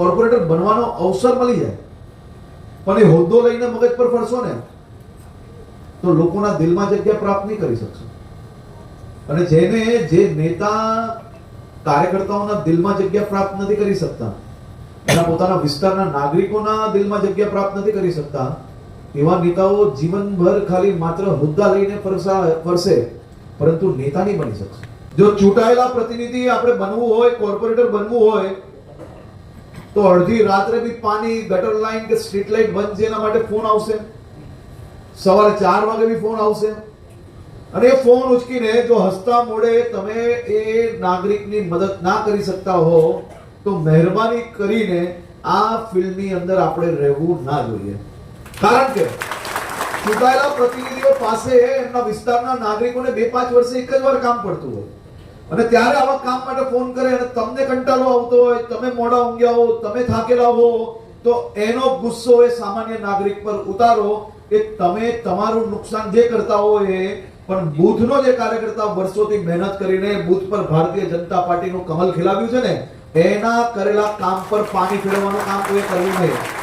Corporator બનવાનો અવસર મળી જાય, પણ એ હોદ્દો લઈને મગજ પર ફરશો ને તો લોકોના દિલમાં જગ્યા પ્રાપ્ત નહીં કરી શકશો. અને જે નેતા કાર્યકર્તાઓના દિલમાં જગ્યા પ્રાપ્ત નથી કરી શકતા, એના પોતાના વિસ્તારના નાગરિકોના દિલમાં જગ્યા પ્રાપ્ત નથી કરી શકતા, એવા નેતાઓ જીવનભર ખાલી માત્ર હોદ્દા લઈને ફરશે, પરંતુ નેતા નહીં બની શકશે. જો ચૂંટાયેલા પ્રતિનિધિ આપણે બનવું હોય, કોર્પોરેટર બનવું હોય, તો અડધી રાત્રે બી પાણી, ગટર લાઈન કે સ્ટ્રીટ લાઇટ બંધ છે એના માટે ફોન આવશે, સવારે 4 વાગે બી ફોન આવશે. અને એ ફોન ઉચકીને જો હસતા મોડે તમે એ નાગરિકની મદદ ના કરી શકતા હો તો મહેરબાની કરીને આ ફિલ્ડની અંદર આપણે રહેવું ના જોઈએ. કારણ કે ચૂંટાયેલા પ્રતિનિધિઓ પાસે એમના વિસ્તારના નાગરિકોને 2-5 વર્ષે એક જ વાર કામ પડતું હોય, અને ત્યારે આવા કામ માટે ફોન કરે અને તમને કંટાળો આવતો હોય, તમે મોડા ઊંઘ્યા હો, તમે થાકેલા હો, તો એનો ગુસ્સો એ સામાન્ય નાગરિક પર ઉતારો કે તમે તમારું નુકસાન જે કરતા હોય એ, પણ બૂથનો જે કાર્યકર્તા વર્ષોથી મહેનત કરીને બૂથ પર ભારતીય જનતા પાર્ટીનું કમલ ખીલાવ્યું છે ને, એના કરેલા કામ પર પાણી ફેરવવાનું કામ કોઈ કરવું નહીં.